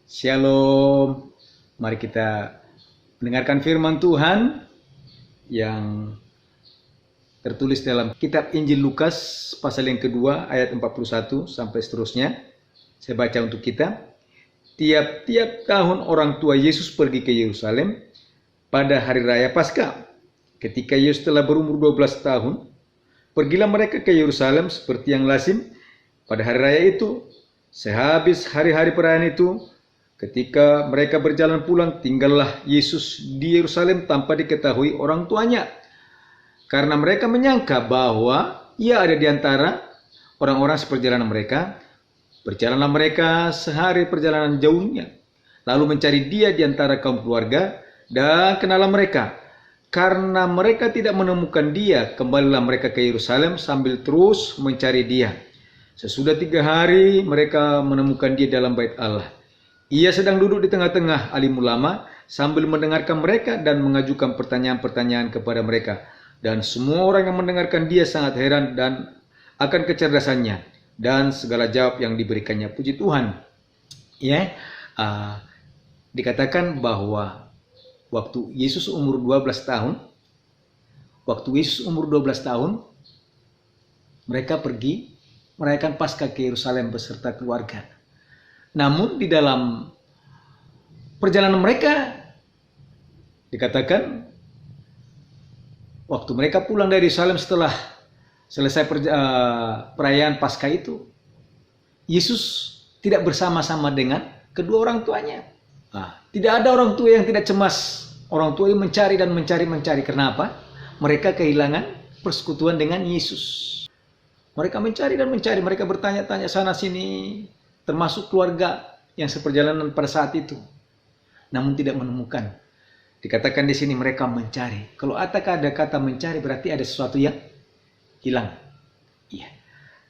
Shalom. Mari kita mendengarkan firman Tuhan yang tertulis dalam kitab Injil Lukas pasal yang kedua ayat 41 sampai seterusnya. Saya baca untuk kita. Tiap-tiap tahun orang tua Yesus pergi ke Yerusalem pada hari raya Paskah. Ketika Yesus telah berumur 12 tahun, pergilah mereka ke Yerusalem seperti yang lazim pada hari raya itu. Sehabis hari-hari perayaan itu, ketika mereka berjalan pulang, tinggallah Yesus di Yerusalem tanpa diketahui orang tuanya. Karena mereka menyangka bahwa ia ada di antara orang-orang seperjalanan mereka. Berjalanlah mereka sehari perjalanan jauhnya, lalu mencari dia di antara kaum keluarga, dan kenalah mereka. Karena mereka tidak menemukan dia, kembalilah mereka ke Yerusalem sambil terus mencari dia. Sesudah 3 hari mereka menemukan dia dalam bait Allah. Ia sedang duduk di tengah-tengah alim ulama sambil mendengarkan mereka dan mengajukan pertanyaan-pertanyaan kepada mereka. Dan semua orang yang mendengarkan dia sangat heran dan akan kecerdasannya dan segala jawab yang diberikannya. Puji Tuhan. Ya, dikatakan bahwa waktu Yesus umur 12 tahun, mereka pergi merayakan Paskah ke Yerusalem beserta keluarga. Namun di dalam perjalanan mereka dikatakan waktu mereka pulang dari Yerusalem setelah selesai perayaan Paskah itu, Yesus tidak bersama-sama dengan kedua orang tuanya. Tidak ada orang tua yang tidak cemas. Orang tua yang mencari dan mencari. Kenapa? Mereka kehilangan persekutuan dengan Yesus. Mereka mencari dan mencari. Mereka bertanya-tanya sana sini, termasuk keluarga yang seperjalanan pada saat itu. Namun tidak menemukan. Dikatakan di sini mereka mencari. Kalau ada kata mencari berarti ada sesuatu yang hilang. Iya.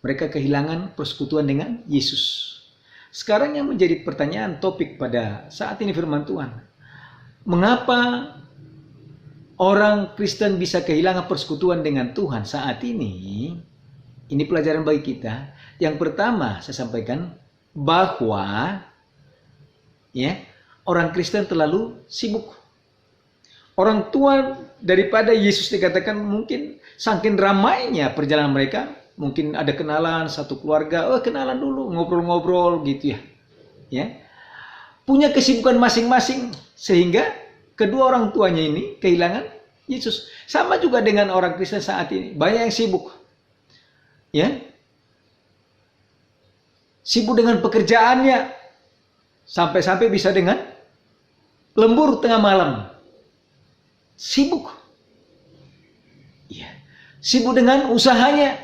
Mereka kehilangan persekutuan dengan Yesus. Sekarang yang menjadi pertanyaan topik pada saat ini firman Tuhan. Mengapa orang Kristen bisa kehilangan persekutuan dengan Tuhan saat ini? Ini pelajaran bagi kita. Yang pertama saya sampaikan bahwa orang Kristen terlalu sibuk. Orang tua daripada Yesus dikatakan mungkin saking ramainya perjalanan mereka, mungkin ada kenalan satu keluarga, kenalan dulu, ngobrol-ngobrol gitu ya. Punya kesibukan masing-masing sehingga kedua orang tuanya ini kehilangan Yesus. Sama juga dengan orang Kristen saat ini, banyak yang sibuk. Ya. Sibuk dengan pekerjaannya sampai-sampai bisa dengan lembur tengah malam. Sibuk. Iya. Sibuk dengan usahanya.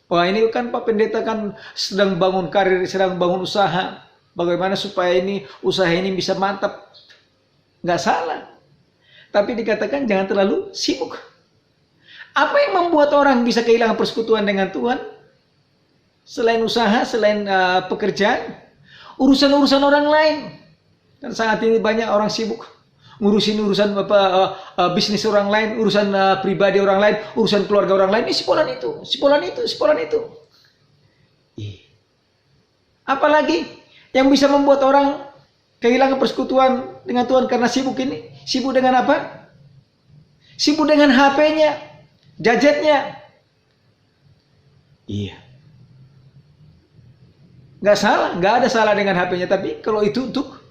Wah, ini kan Pak Pendeta kan sedang bangun karir, sedang bangun usaha. Bagaimana supaya usaha ini bisa mantap. Nggak salah. Tapi dikatakan jangan terlalu sibuk. Apa yang membuat orang bisa kehilangan persekutuan dengan Tuhan? Selain usaha, selain pekerjaan, urusan-urusan orang lain. Dan saat ini banyak orang sibuk ngurusin urusan bisnis orang lain, urusan pribadi orang lain, urusan keluarga orang lain. Ini sipolan itu. Apalagi yang bisa membuat orang kehilangan persekutuan dengan Tuhan karena sibuk ini? Sibuk dengan apa? Sibuk dengan HP-nya, gadgetnya. Iya. Nggak salah, nggak ada salah dengan HP-nya. Tapi kalau itu untuk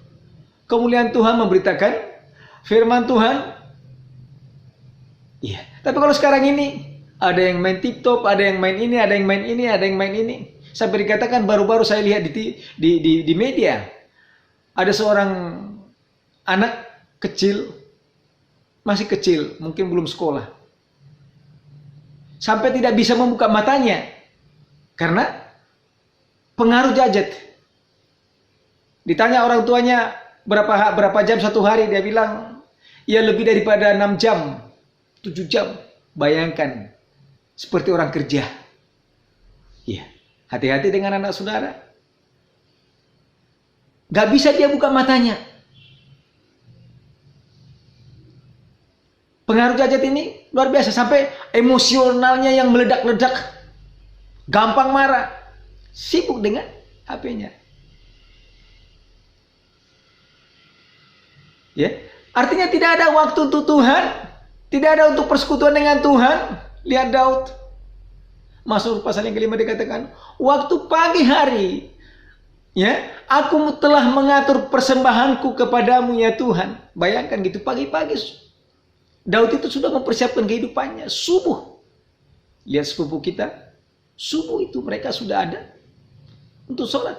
kemuliaan Tuhan, memberitakan firman Tuhan. Iya. Tapi kalau sekarang ini ada yang main TikTok, ada yang main ini, ada yang main ini, ada yang main ini. Sampai dikatakan baru-baru saya lihat di media, ada seorang anak kecil, masih kecil, mungkin belum sekolah, sampai tidak bisa membuka matanya karena pengaruh gadget. Ditanya orang tuanya berapa jam satu hari, dia bilang ya lebih daripada 6 jam, 7 jam. Bayangkan seperti orang kerja. Iya, hati-hati dengan anak saudara. Gak bisa dia buka matanya. Pengaruh gadget ini luar biasa, sampai emosionalnya yang meledak-ledak. gampang marah, sibuk dengan HP-nya. Ya, artinya tidak ada waktu untuk Tuhan, tidak ada untuk persekutuan dengan Tuhan. Lihat Daud, Mazmur pasal yang kelima dikatakan, waktu pagi hari, ya, aku telah mengatur persembahanku kepadamu ya Tuhan. Bayangkan gitu, pagi-pagi Daud itu sudah mempersiapkan kehidupannya. Subuh, lihat sepupu kita, subuh itu mereka sudah ada untuk sholat.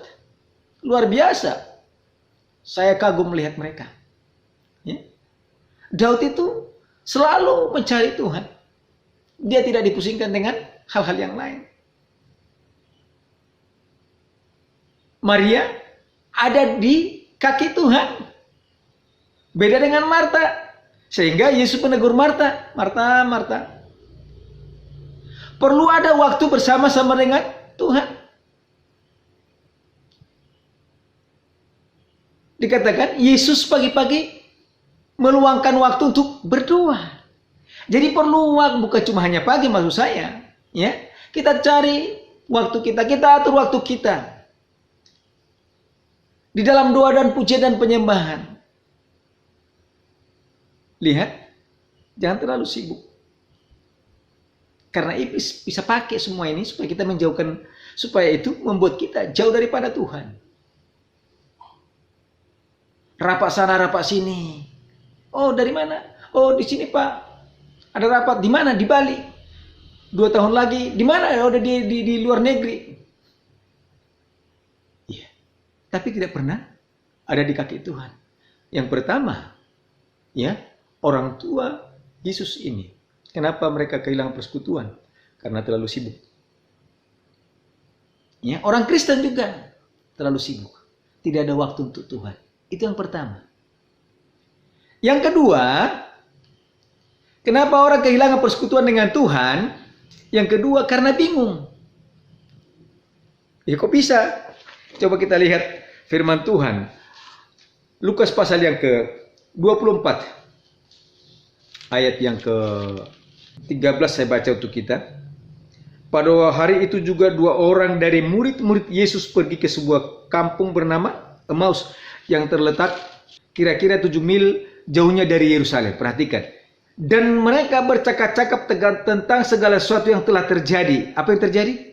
Luar biasa, saya kagum melihat mereka. Ya. Daud itu selalu mencari Tuhan. Dia tidak dipusingkan dengan hal-hal yang lain. Maria ada di kaki Tuhan. Beda dengan Marta. Sehingga Yesus menegur Marta. Marta, Marta. Perlu ada waktu bersama-sama dengan Tuhan. Dikatakan Yesus pagi-pagi meluangkan waktu untuk berdoa. Jadi perlu waktu, bukan cuma hanya pagi maksud saya. Ya, kita cari waktu kita atur waktu kita di dalam doa dan pujian dan penyembahan. Lihat, jangan terlalu sibuk. Karena iblis bisa pakai semua ini supaya kita menjauhkan, supaya itu membuat kita jauh daripada Tuhan. Rapat sana, rapat sini. Oh, dari mana? Oh, di sini Pak. Ada rapat di mana? Di Bali. 2 tahun lagi di mana? Oh, di luar negeri. Iya. Tapi tidak pernah ada di kaki Tuhan. Yang pertama, ya, orang tua Yesus ini. Kenapa mereka kehilangan persekutuan? Karena terlalu sibuk. Ya, orang Kristen juga terlalu sibuk. Tidak ada waktu untuk Tuhan. Itu yang pertama. Yang kedua, kenapa orang kehilangan persekutuan dengan Tuhan? Yang kedua, karena bingung. Ya kok bisa? Coba kita lihat firman Tuhan. Lukas pasal yang ke-24. Ayat yang ke-13 saya baca untuk kita. Pada hari itu juga 2 orang dari murid-murid Yesus pergi ke sebuah kampung bernama Emmaus yang terletak kira-kira 7 mil jauhnya dari Yerusalem. Perhatikan. Dan mereka bercakap-cakap tentang segala sesuatu yang telah terjadi. Apa yang terjadi?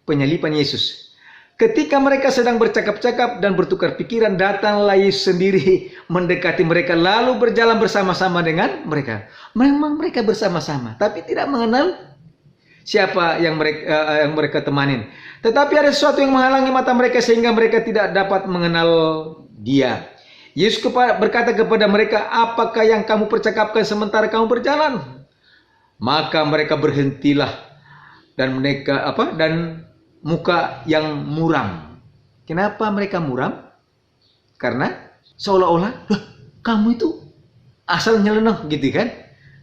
Penyaliban Yesus. Ketika mereka sedang bercakap-cakap dan bertukar pikiran, datanglah Yesus sendiri mendekati mereka lalu berjalan bersama-sama dengan mereka. Memang mereka bersama-sama, tapi tidak mengenal siapa yang mereka temanin. Tetapi ada sesuatu yang menghalangi mata mereka sehingga mereka tidak dapat mengenal Dia. Yesus berkata kepada mereka, apakah yang kamu percakapkan sementara kamu berjalan? Maka mereka berhentilah dan muka yang muram. Kenapa mereka muram? Karena seolah-olah kamu itu asal nyeleneh gitu kan?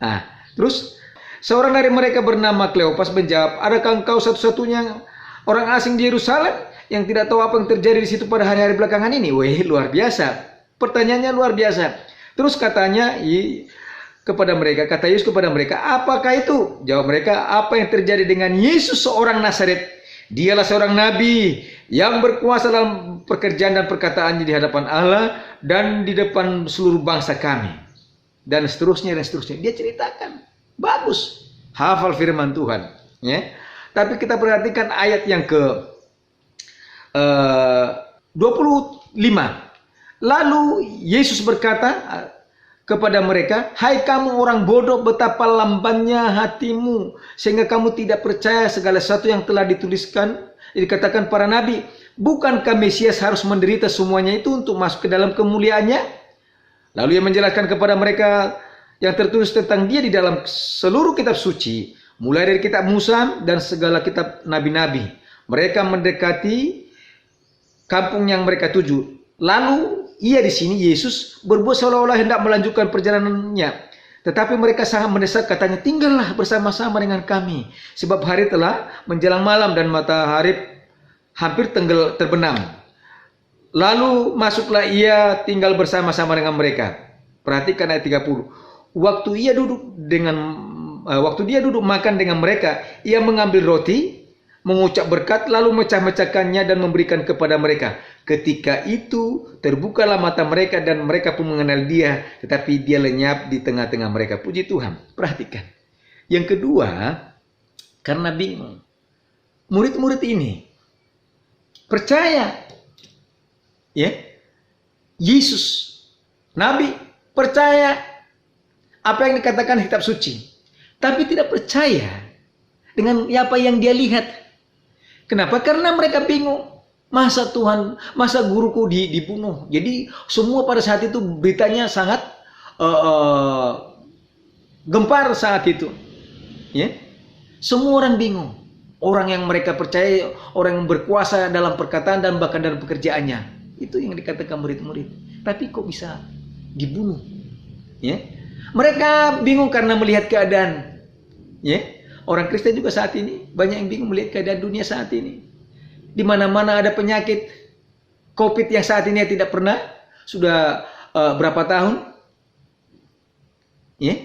Nah, terus seorang dari mereka bernama Kleopas menjawab, adakah engkau satu-satunya orang asing di Yerusalem yang tidak tahu apa yang terjadi di situ pada hari-hari belakangan ini? Wih, luar biasa. Pertanyaannya luar biasa. Terus katanya kata Yesus kepada mereka, apakah itu? Jawab mereka, apa yang terjadi dengan Yesus seorang Nazaret? Dialah seorang nabi yang berkuasa dalam pekerjaan dan perkataannya di hadapan Allah dan di depan seluruh bangsa kami. Dan seterusnya dan seterusnya. Dia ceritakan. Bagus. Hafal firman Tuhan. Ya. Tapi kita perhatikan ayat yang ke 25. Lalu Yesus berkata kepada mereka, hai kamu orang bodoh, betapa lambannya hatimu sehingga kamu tidak percaya segala sesuatu yang telah dikatakan para nabi. Bukankah Mesias harus menderita semuanya itu untuk masuk ke dalam kemuliaannya? Lalu ia menjelaskan kepada mereka yang tertulis tentang Dia di dalam seluruh kitab suci, mulai dari kitab Musa dan segala kitab nabi-nabi. Mereka mendekati kampung yang mereka tuju. Lalu ia di sini Yesus berbuat seolah-olah hendak melanjutkan perjalanannya. Tetapi mereka sangat mendesak, katanya, tinggallah bersama-sama dengan kami. Sebab hari telah menjelang malam dan matahari hampir terbenam. Lalu masuklah ia tinggal bersama-sama dengan mereka. Perhatikan ayat 30. Waktu dia duduk makan dengan mereka, ia mengambil roti, mengucap berkat, lalu mecah-mecahkannya dan memberikan kepada mereka. Ketika itu terbukalah mata mereka dan mereka pun mengenal dia, tetapi dia lenyap di tengah-tengah mereka. Puji Tuhan. Perhatikan. Yang kedua, karena bingung. Murid-murid ini percaya, ya, Yesus, Nabi, percaya apa yang dikatakan kitab suci, tapi tidak percaya dengan apa yang dia lihat. Kenapa? Karena mereka bingung. Masa Tuhan, masa guruku dibunuh. Jadi semua pada saat itu beritanya sangat gempar saat itu. Ya, semua orang bingung. Orang yang mereka percaya, orang yang berkuasa dalam perkataan dan bahkan dalam pekerjaannya. Itu yang dikatakan murid-murid. Tapi kok bisa dibunuh? Ya, mereka bingung karena melihat keadaan. Ya, orang Kristen juga saat ini banyak yang bingung melihat keadaan dunia saat ini. Di mana-mana ada penyakit COVID yang saat ini tidak pernah, sudah berapa tahun, ya,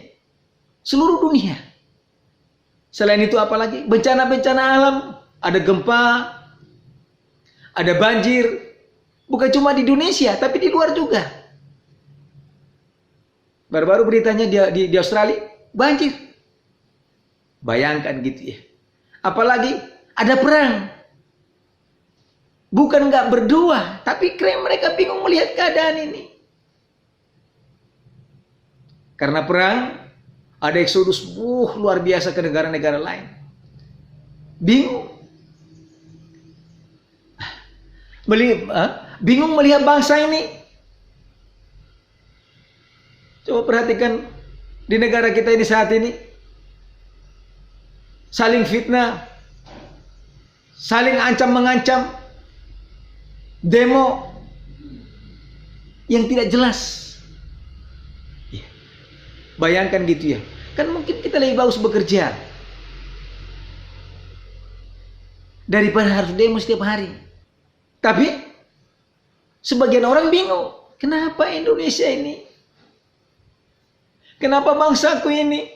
seluruh dunia. Selain itu apalagi bencana-bencana alam, ada gempa, ada banjir, bukan cuma di Indonesia, tapi di luar juga. Baru-baru beritanya di Australia banjir, bayangkan gitu ya. Apalagi ada perang. Bukan nggak berdoa, tapi mereka bingung melihat keadaan ini. Karena perang, ada eksodus luar biasa ke negara-negara lain. Bingung. Bingung melihat bangsa ini. Coba perhatikan di negara kita ini saat ini. Saling fitnah, saling ancam-mengancam, demo yang tidak jelas. Bayangkan gitu ya. Kan mungkin kita lebih bagus bekerja daripada harus demo setiap hari. Tapi sebagian orang bingung. Kenapa Indonesia ini? Kenapa bangsaku ini?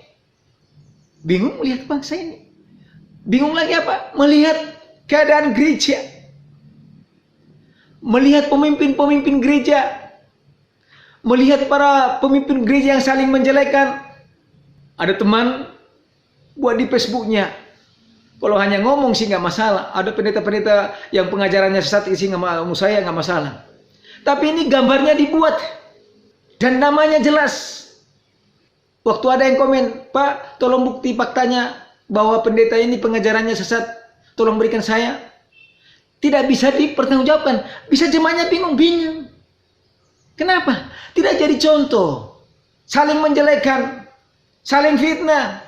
Bingung melihat bangsa ini. Bingung lagi apa? Melihat keadaan gereja. Melihat pemimpin-pemimpin gereja, melihat para pemimpin gereja yang saling menjelekan. Ada teman buat di Facebooknya, kalau hanya ngomong sih nggak masalah. Ada pendeta-pendeta yang pengajarannya sesat sih saya nggak masalah. Tapi ini gambarnya dibuat dan namanya jelas. Waktu ada yang komen, Pak, tolong bukti faktanya bahwa pendeta ini pengajarannya sesat, tolong berikan saya. Tidak bisa dipertanggungjawabkan. Bisa jemaahnya bingung. Kenapa? Tidak jadi contoh. Saling menjelekan, saling fitnah.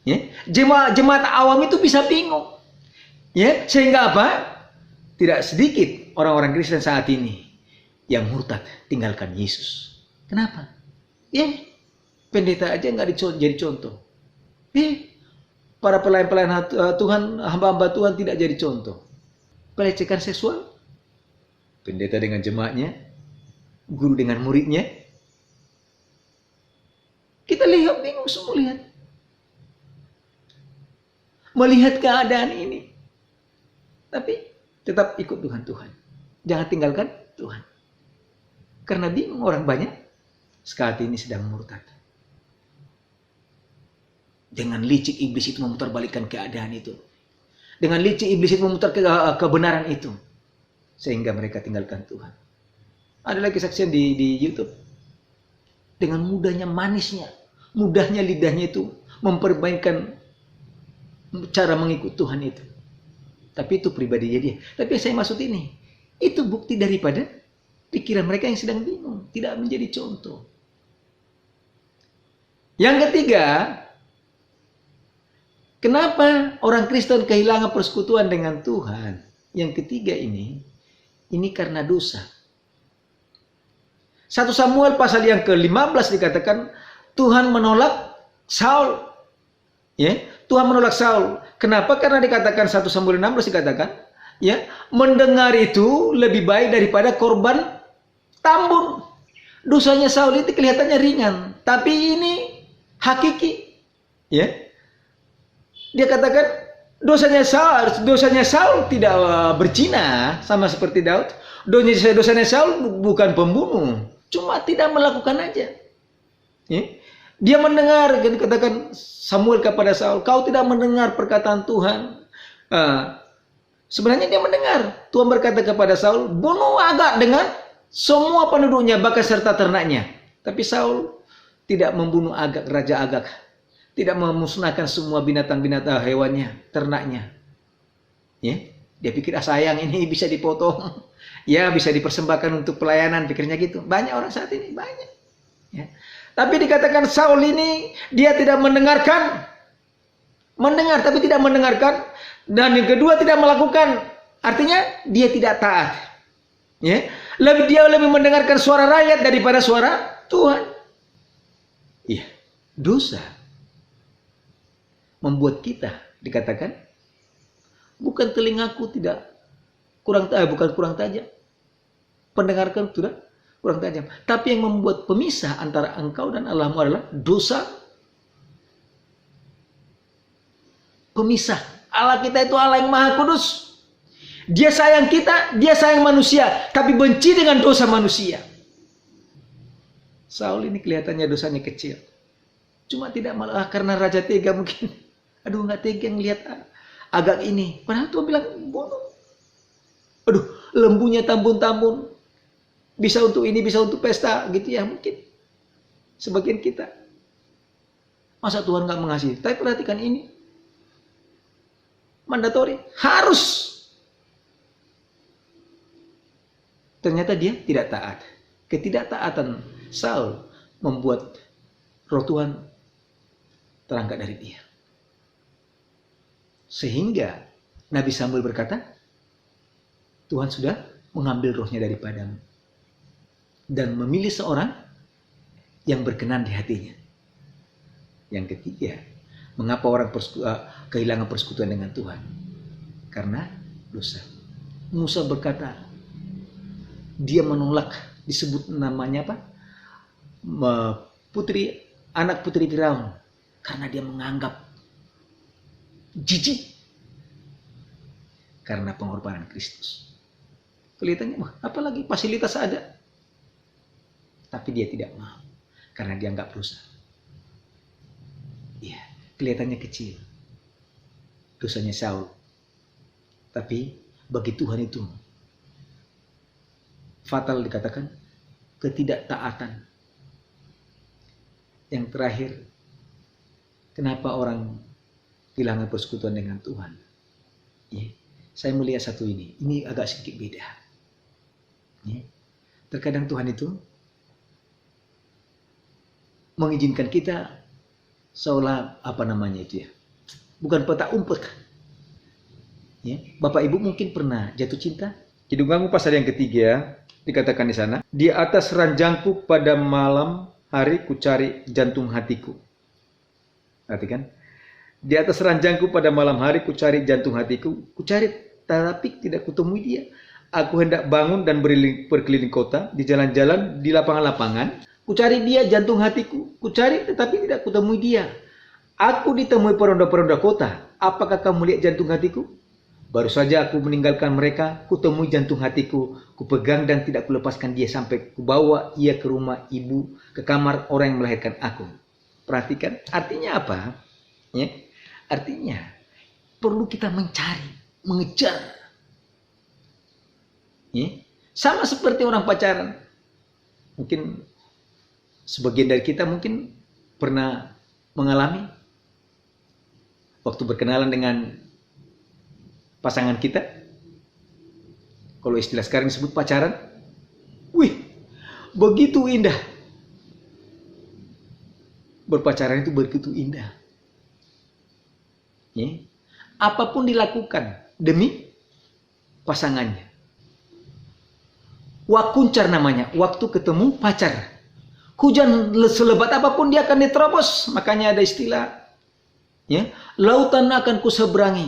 Ya, jemaat awam itu bisa bingung. Ya, sehingga apa? Tidak sedikit orang-orang Kristen saat ini yang murtad tinggalkan Yesus. Kenapa? Ya, pendeta aja nggak jadi contoh. Para pelayan-pelayan Tuhan, hamba-hamba Tuhan tidak jadi contoh. Pelecehan seksual, pendeta dengan jemaatnya, guru dengan muridnya. Kita lihat bingung semua lihat. Melihat keadaan ini. Tapi tetap ikut Tuhan. Jangan tinggalkan Tuhan. Karena bingung orang banyak saat ini sedang murtad. Dengan licik iblis itu memutarbalikkan keadaan itu. Dengan licik iblis itu memutar kebenaran itu. Sehingga mereka tinggalkan Tuhan. Ada lagi saksian di YouTube. Dengan mudahnya manisnya. Mudahnya lidahnya itu. Memperbaikan cara mengikut Tuhan itu. Tapi itu pribadinya dia. Tapi saya maksud ini. Itu bukti daripada pikiran mereka yang sedang bingung. Tidak menjadi contoh. Yang ketiga. Kenapa orang Kristen kehilangan persekutuan dengan Tuhan? Yang ketiga ini karena dosa. 1 Samuel pasal yang ke-15 dikatakan Tuhan menolak Saul. Ya, Tuhan menolak Saul. Kenapa? Karena dikatakan 1 Samuel 16 dikatakan, ya, mendengar itu lebih baik daripada korban tambun. Dosanya Saul itu kelihatannya ringan, tapi ini hakiki. Ya. Dia katakan Dosanya Saul tidak berzina sama seperti Daud. Dosanya Saul bukan pembunuh, cuma tidak melakukan aja. Ya. Dia mendengar, katakan Samuel kepada Saul, kau tidak mendengar perkataan Tuhan. Sebenarnya dia mendengar. Tuhan berkata kepada Saul, bunuh Agag dengan semua penduduknya, bahkan serta ternaknya. Tapi Saul tidak membunuh Agag, Raja Agag. Tidak memusnahkan semua binatang-binatang hewannya, ternaknya. Ya, dia pikir sayang ini bisa dipotong. Ya, bisa dipersembahkan untuk pelayanan, pikirnya gitu. Banyak orang saat ini, banyak. Ya. Tapi dikatakan Saul ini dia tidak mendengarkan. Mendengar tapi tidak mendengarkan. Dan yang kedua tidak melakukan. Artinya dia tidak taat. Ya. Dia lebih mendengarkan suara rakyat daripada suara Tuhan. Iya, dosa membuat kita dikatakan bukan telingaku tidak bukan kurang tajam, pendengarkan tidak kurang tajam, tapi yang membuat pemisah antara engkau dan Allahmu adalah dosa. Pemisah. Allah kita itu Allah yang Maha Kudus. Dia sayang kita, dia sayang manusia, tapi benci dengan dosa manusia. Saul ini kelihatannya dosanya kecil, cuma tidak malah karena raja tega mungkin. Aduh, nggak tega ngelihat Agag ini. Padahal Tuhan bilang bunuh. Aduh, lembunya tambun-tambun. Bisa untuk ini, bisa untuk pesta, gitu ya mungkin. Sebagian kita. Masa Tuhan nggak mengasihi? Tapi perhatikan ini. Mandatori. Harus. Ternyata dia tidak taat. Ketidaktaatan Saul membuat roh Tuhan terangkat dari dia. Sehingga Nabi Samuel berkata, Tuhan sudah mengambil rohnya daripadamu dan memilih seorang yang berkenan di hatinya. Yang ketiga, mengapa orang kehilangan persekutuan dengan Tuhan? Karena dosa. Musa berkata, dia menolak, disebut namanya apa? Anak putri Firaun, karena dia menganggap jijik karena pengorbanan Kristus. Kelihatannya, apalagi fasilitas ada, tapi dia tidak mau karena dia anggap dosa. Iya, kelihatannya kecil dosanya Saul, tapi bagi Tuhan itu fatal, dikatakan ketidaktaatan. Yang terakhir, kenapa orang kehilangan persekutuan dengan Tuhan? Ya, saya melihat satu ini agak sedikit beda. Ya, terkadang Tuhan itu mengizinkan kita seolah bukan petak umpet. Ya, Bapak Ibu mungkin pernah jatuh cinta. Kidung pasal yang ketiga dikatakan di sana, di atas ranjangku pada malam hari kucari jantung hatiku. Perhatikan. Di atas ranjangku pada malam hari kucari jantung hatiku, kucari tapi tidak kutemui dia. Aku hendak bangun dan berkeliling kota, di jalan-jalan, di lapangan-lapangan. Kucari dia jantung hatiku, kucari tetapi tidak kutemui dia. Aku ditemui peronda-peronda kota. Apakah kamu lihat jantung hatiku? Baru saja aku meninggalkan mereka, kutemui jantung hatiku, kupegang dan tidak kulepaskan dia sampai kubawa ia ke rumah ibu, ke kamar orang yang melahirkan aku. Perhatikan, artinya apa? Ya, artinya perlu kita mencari, mengejar. Ya, sama seperti orang pacaran. Mungkin sebagian dari kita mungkin pernah mengalami waktu berkenalan dengan pasangan kita. Kalau istilah sekarang disebut pacaran. Wih, begitu indah. Berpacaran itu begitu indah. Ya. Apapun dilakukan demi pasangannya. Wakuncar namanya, waktu ketemu pacar. Hujan selebat apapun dia akan diterobos. Makanya ada istilah, ya, lautan akan kuseberangi,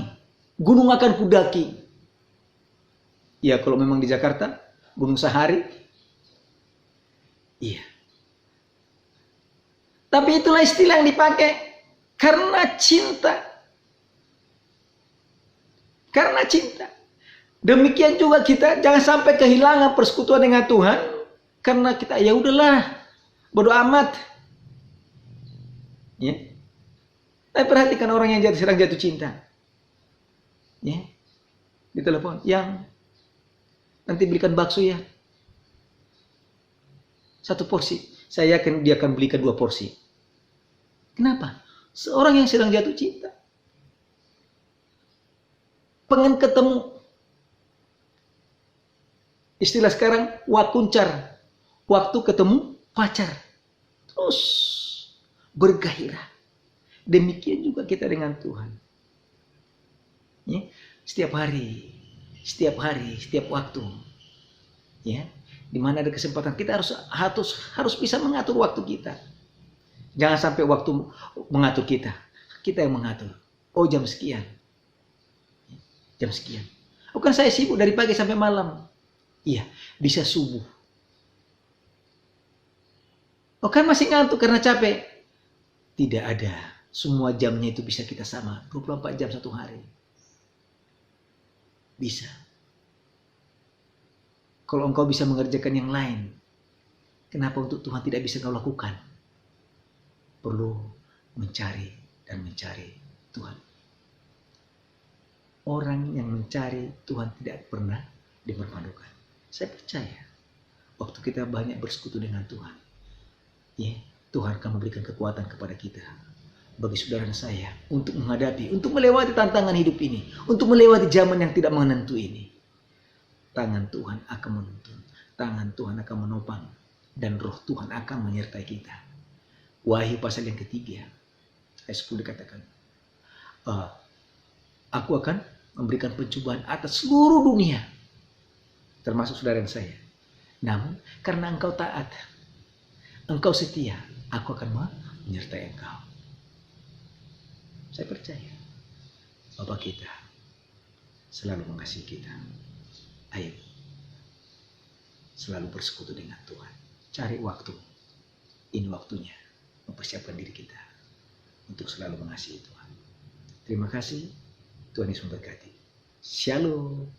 gunung akan kudaki. Ya, kalau memang di Jakarta, Gunung Sahari. Iya. Tapi itulah istilah yang dipakai karena cinta. Karena cinta. Demikian juga kita jangan sampai kehilangan persekutuan dengan Tuhan karena kita ya udahlah, bodo amat. Ya. Tapi perhatikan orang yang sedang jatuh cinta. Ya. Di telepon, yang nanti belikan bakso ya. 1 porsi. Saya yakin dia akan belikan 2 porsi. Kenapa? Seorang yang sedang jatuh cinta. Pengen ketemu. Istilah sekarang wakuncar. Waktu ketemu pacar. Terus bergairah. Demikian juga kita dengan Tuhan. Ya, setiap hari, setiap waktu. Ya, di mana ada kesempatan kita harus bisa mengatur waktu kita. Jangan sampai waktu mengatur kita. Kita yang mengatur. Oh, jam sekian. Jam sekian. Bukan saya sibuk dari pagi sampai malam. Iya, bisa subuh. Oh, kan masih ngantuk karena capek. Tidak ada. Semua jamnya itu bisa kita sama. 24 jam 1 hari. Bisa. Kalau engkau bisa mengerjakan yang lain, kenapa untuk Tuhan tidak bisa kau lakukan? Perlu mencari dan mencari Tuhan. Orang yang mencari Tuhan tidak pernah dipermalukan. Saya percaya waktu kita banyak bersekutu dengan Tuhan, ya, Tuhan akan memberikan kekuatan kepada kita. Bagi saudara saya untuk menghadapi, untuk melewati tantangan hidup ini, untuk melewati zaman yang tidak menentu ini. Tangan Tuhan akan menuntun, tangan Tuhan akan menopang, dan roh Tuhan akan menyertai kita. Wahyu pasal yang ketiga, ayat 10 dikatakan, aku akan memberikan pencobaan atas seluruh dunia, termasuk saudara dan saya. Namun karena engkau taat, engkau setia, aku akan menyertai engkau. Saya percaya Bapa kita selalu mengasihi kita. Ayo, selalu bersekutu dengan Tuhan. Cari waktu. Ini waktunya mempersiapkan diri kita untuk selalu mengasihi Tuhan. Terima kasih. Tuhan Yesus memberkati. Shalom.